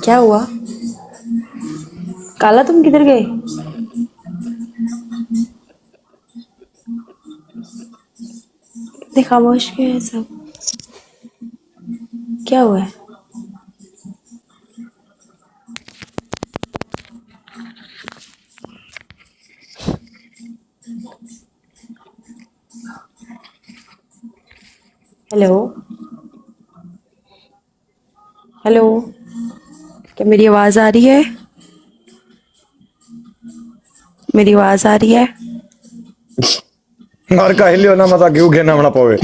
क्या हुआ? काला तुम किधर गए? इतने खामोश क्यों है सब? क्या हुआ है? हेलो हेलो, क्या मेरी आवाज आ रही है? मेरी आवाज आ रही है? और कह लियो ना मता क्यों घेना बना पावे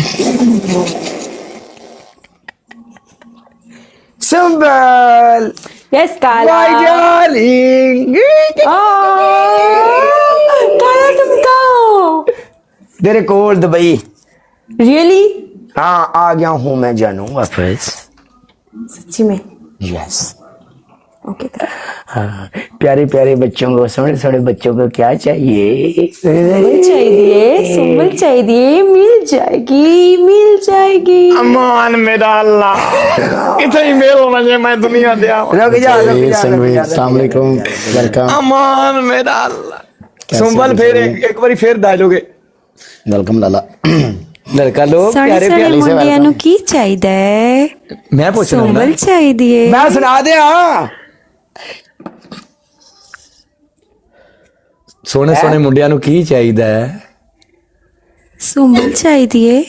संभल यस काला। माय डार्लिंग काला तुम कहाँ हो? तेरे कोल दुबई। रियली? हाँ आ गया हूँ मैं जानू वापस। सच्ची में? यस। ओके हाँ प्यारे प्यारे बच्चों को, सोने सोने बच्चों को क्या चाहिए? सुम्बल चाहिए, मिल जाएगी। अमान मेरा अल्लाह इतनी मेल मजे मैं दुनिया दे रुक जा अस्सलाम वालेकुम, वेलकम। अमान मेरा अल्लाह सुंबल फिर एक बारी फिर डालोगे वेलकम लाला। लड़का लोग साढ़े प्यारे साढ़े प्यारे मुंडिया नु की चाहिए? मैं पूछ रहा हूं सुम्बल चाहिए। मैं सुना दे। हाँ सोने सोने मुंडिया नु की चाहिए? सुम्बल चाहिए।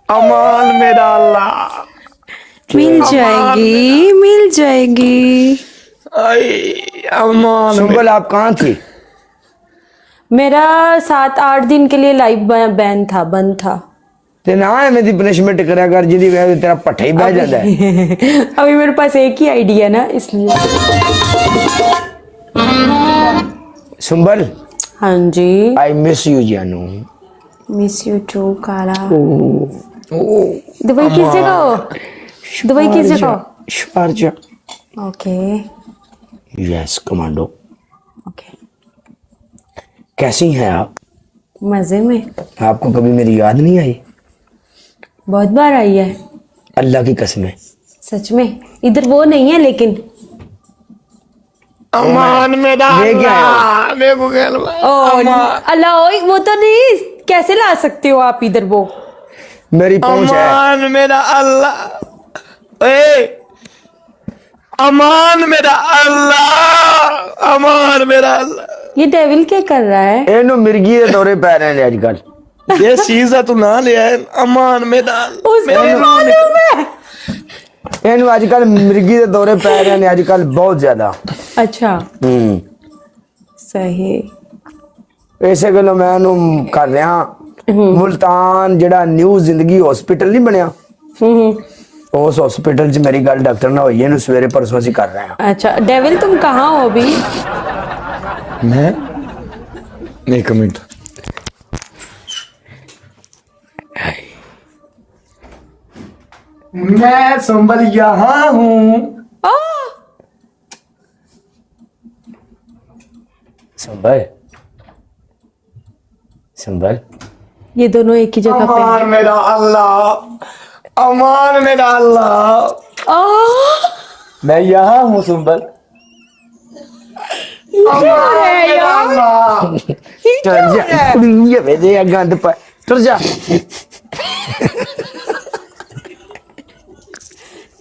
अमान मेरा अल्लाह मिल जाएगी। अमान सुंबल आप कहाँ थी? मेरा 7-8 दिन के लिए लाइव बंद था। ते ना है मेरी पनिशमेंट करा कर जिदी वजह से तेरा पट्टा ही बह जाता है। अभी मेरे पास एक ही आईडी है ना, इसलिए। सुंबल हाँ जी। आई मिस यू जानू। मिस यू टू काला। दुबई किस जगह हो? दुबई किस जगह हो? Sharjah. Okay yes commando. Okay. कैसी हैं आप? मजे में। आपको कभी मेरी याद नहीं आई? बहुत बार आई है। अल्लाह की कसम है। सच में? इधर वो नहीं है लेकिन। अमान मेरा अल्लाह मेरे को अल्लाह वो तो नहीं, कैसे ला सकते हो आप इधर वो? मेरी पहुंच है। अमान मेरा अल्लाह अमान मेरा अल्लाह अमान मेरा अल्लाह। ये डेविल क्या कर रहा है? एनु मिर्गी दे दौरे पै रहे हैं आजकल। ये चीज है तू ना ले आए। अमान मेरा उसको भी मालूम है। एनु आजकल मिर्गी दे दौरे पै रहे हैं आजकल बहुत ज्यादा। अच्छा सही। इसे गलो मैं एनु कर रहा मुल्तान जेड़ा न्यू जिंदगी हॉस्पिटल नहीं बनया, उस हॉस्पिटल च मेरी गल डॉक्टर ना हुई है, सवेरे परसों से कर रहे हैं। अच्छा डेविल तुम कहाँ हो अभी? मैं एक मिनट। मैं संभल यहाँ हूँ। संभल संभल ये दोनों एक ही जगह पे। अमान मेरा अल्लाह अमान मेरा अल्लाह मैं यहाँ हूँ संभल। ये गंद पर तुर जा।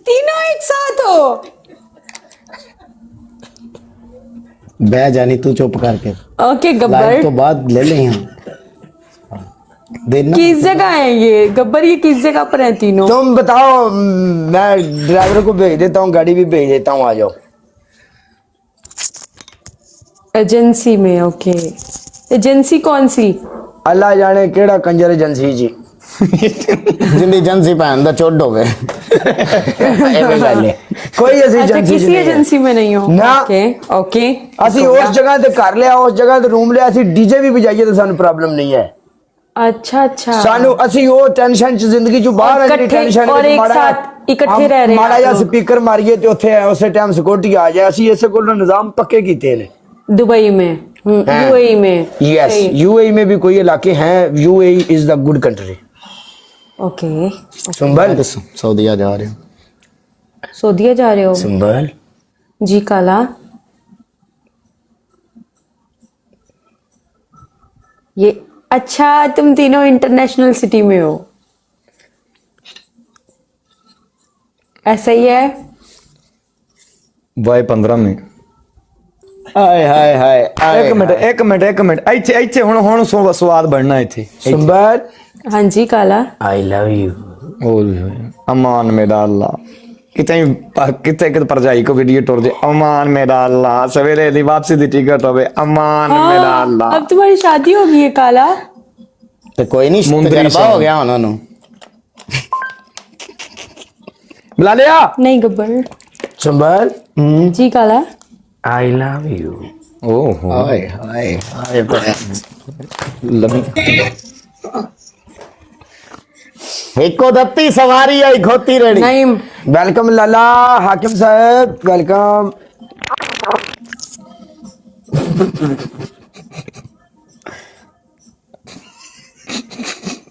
तीनों एक साथ हो? बह जानी तू चुप करके। ओके लाइव गब्बर तो बाद ले ले यहाँ देना। किस जगह है ये गब्बर? ये किस जगह पर है तीनों? तुम बताओ, मैं ड्राइवर को भेज देता हूँ, गाड़ी भी भेज देता हूँ, आ जाओ। एजेंसी में? ओके एजेंसी कौन सी? अल्लाह जाने केड़ा कंजर एजेंसी जी। जिंदी एजेंसी पहन दा चोट हो गए। कोई ऐसी अच्छा एजेंसी किसी एजेंसी में नहीं हो? ना। Okay okay. ਅਸੀਂ उस जगह ते कर लिया, उस जगह ते रूम लिया, ਅਸੀਂ डीजे भी बजाइए तो सानू प्रॉब्लम नहीं है। अच्छा अच्छा। सानू ਅਸੀਂ ਉਹ ਟੈਨਸ਼ਨ ਚ ਜ਼ਿੰਦਗੀ ਚੋਂ ਬਾਹਰ ਆ ਜਿਹੜੀ ਟੈਨਸ਼ਨ और एक साथ इकट्ठे रह रहे हैं ਮਾੜਾ ਜਿਹਾ आप लोग। ਸਪੀਕਰ ਮਾਰੀਏ ਤੇ ਉੱਥੇ ਉਸੇ ਟਾਈਮ ਸਿਕਿਉਰਿਟੀ ਆ ਜਾਏ। ਅਸੀਂ ਇਸੇ ਕੋਲ ਨਿਜ਼ਾਮ ਪੱਕੇ ਕੀਤੇ ਨੇ। दुबई में यूएई में? यस यूएई में भी कोई इलाके हैं। UAE is the good country. Okay Sumbal सऊदीया जा रहे हो। सऊदीया जा रहे हो सुंबल जी काला ये अच्छा तुम तीनों इंटरनेशनल सिटी में हो ऐसा ही है ਵਾਏ 15 में ਹਾਏ ਹਾਏ ਹਾਏ ਇੱਕ ਮਿੰਟ ਇੱਥੇ ਹੁਣ ਸਵਾਦ ਬਣਨਾ ਇੱਥੇ सुंबल हाँ जी काला आई लव यू ਓਏ ਹੋਏ ਅਮਾਨ ਮੇਰਾ ਅੱਲਾ ਕਿਤੇ ਪਰਜਾਈ ਕੋ ਵੀਡੀਓ ਟੁਰ ਜੇ ਅਮਾਨ ਮੇਰਾ ਅੱਲਾ ਸਵੇਰੇ ਦੀ ਵਾਪਸੀ ਦੀ ਟਿਕਟ ਹੋਵੇ ਅਮਾਨ ਮੇਰਾ हाँ, ਅੱਲਾ अब तुम्हारी शादी हो गई है काला ਤੇ ਕੋਈ ਨਹੀਂ ਮੁੰਦਰੀ ਤਜਰਬਾ ਹੋ ਸਨ। ਗਿਆ ਉਹਨਾਂ ਨੂੰ। ਬੁਲਾ ਲਿਆ नहीं गब्बर सुंबल जी काला आई लव यू ਓਹੋ ਹਾਏ ਹਾਏ ਹਾਏ ਲਵੀ ਇੱਕੋ ਦੱਤੀ ਸਵਾਰੀ ਆਈ ਖੋਤੀ ਰੜੀ। नहीं वेलकम लाला हाकिम साहब वेलकम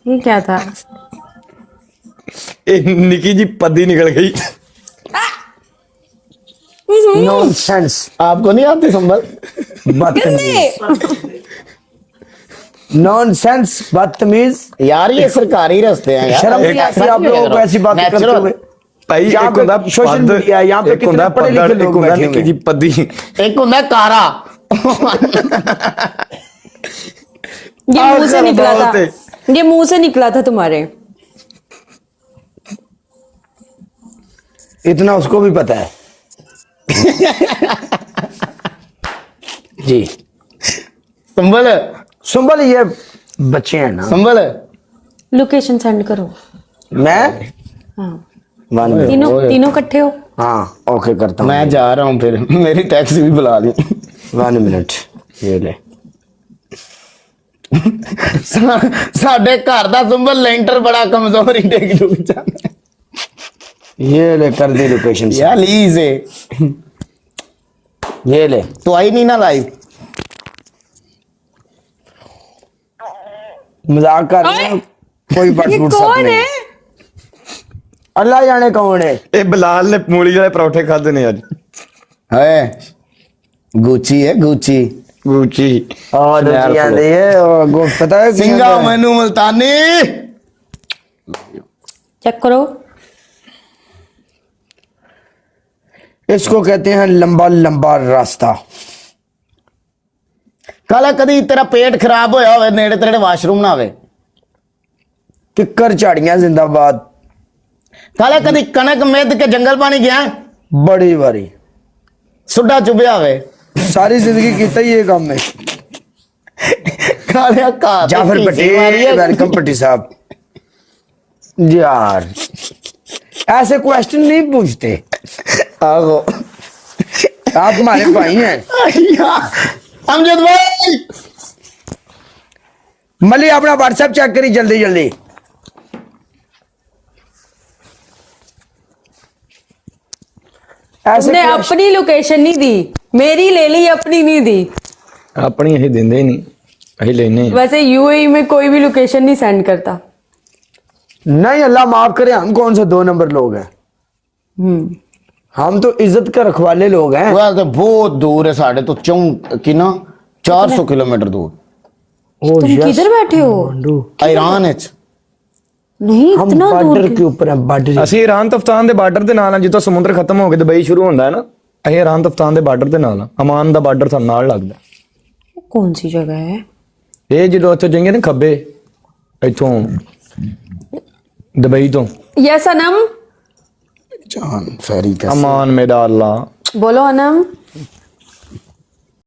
ये क्या था ਇਹ ਨਿੱਕੀ ਜੀ ਪੱਦੀ ਨਿਕਲ ਗਈ नॉनसेंस आपको नहीं आती संभल? बदतमीज नॉनसेंस बदतमीज यार ये सरकारी रास्ते हैं यार। शर्म नहीं ऐसा आती आप क्यों लोगों को करो? ऐसी बातें करते Natural। हुए ਭਾਈ यहाँ ਇੱਕ पे ਹੁੰਦਾ सोशल मीडिया यहाँ पे ਇੱਕ ਹੁੰਦਾ कितने पढ़े लिखे ਪੱਦੜ ਇੱਕ लोग ਹੁੰਦਾ बैठे ਨਿੱਕੀ हुए ਜੀ ਪੱਦੀ एक होता है कारा। ये मुंह से कर निकला था बहुत ये मुंह से निकला था तुम्हारे इतना उसको भी पता है जी संभल सुंबल ये बच्चे हैं ना संभल लोकेशन सेंड करो मैं हाँ वन मिनट। तीनों तीनों इकट्ठे हो हाँ ओके करता हूँ मैं जा रहा हूँ फिर मेरी टैक्सी भी बुला ली। 1 मिनट ये ले साडे घर दा संभल लेंटर बड़ा कमजोर ही टेक डुक जाने। ये ले कर दी लोकेशन से यार लीज है ये ले तो आई नहीं ना लाइव। मजाक कर रहे हैं कोई ये बट कौन है अल्लाह जाने कौन है ਇਹ ਬਲਾਲ ਨੇ ਮੂਲੀ ਵਾਲੇ ਪਰੌਠੇ ਖਾਦੇ ਨੇ ਅੱਜ है गुची है गुची ਗੁੱਚੀ और यार जी आंदे है और गो पता है की सिंगा आंदे है? मैनू मुल्तानी। चेक करो इसको कहते हैं लंबा लंबा रास्ता कल कदी तेरा पेट खराब होया होवे नेड़े तेरे वाशरूम ना होवे। किक्कर झाड़ियां जिंदाबाद कल कदी कनक मेद के जंगल पानी गया बड़ी बारी सुड्डा चुभया होवे। सारी जिंदगी कीता ही ये काम में कालिया का जाफर पटेल वेलकम पट्टी साहब यार ऐसे क्वेश्चन नहीं पूछते आगो आप हमारे भाई हैं अमजद भाई मली अपना व्हाट्सएप चेक करी जल्दी जल्दी ऐसे तुमने question- अपनी लोकेशन नहीं दी मेरी ले ली अपनी नहीं दी ਆਪਣੀ ਇਹ ਦਿੰਦੇ ਨਹੀਂ ਅਸੀਂ ਲੈਨੇ वैसे यूएई में कोई भी लोकेशन नहीं सेंड करता नहीं अल्लाह माफ करे हम कौन से 2 नंबर लोग हैं हम तो इज्जत का रखवाले लोग हैं वो तो बहुत दूर है साढ़े तो कि ना 400 किलोमीटर दूर ओ तुम यस किधर बैठे हो ईरान है। नहीं हम इतना दूर बॉर्डर के ऊपर हैं बॉर्डर ਅਸੀਂ ਇਰਾਨ ਤੋਂ ਅਫਗਾਨ ਦੇ ਬਾਰਡਰ ਦੇ ਨਾਲ ਆ ਜਿੱਥੋਂ ਸਮੁੰਦਰ ਖਤਮ ਹੋ ਕੇ ਦੁਬਈ ਸ਼ੁਰੂ ਹੁੰਦਾ ਹੈ ਨਾ ਅਸੀਂ ਇਰਾਨ ਤੋਂ ਅਫਗਾਨ ਦੇ ਬਾਰਡਰ ਦੇ ਨਾਲ ਆ ਅਮਾਨ ਦਾ ਬਾਰਡਰ ਸਾਨੂੰ ਨਾਲ ਲੱਗਦਾ कौन सी जगह है ਇਹ ਜਦੋਂ ਉੱਥੋਂ ਜਾਈਏ ਨਾ ਖੱਬੇ ਇੱਥੋਂ ਦੁਬਈ ਤੋਂ यस अनम जान फेरी का ਅਮਾਨ ਮੇਰਾ ਅੱਲਾ बोलो अनम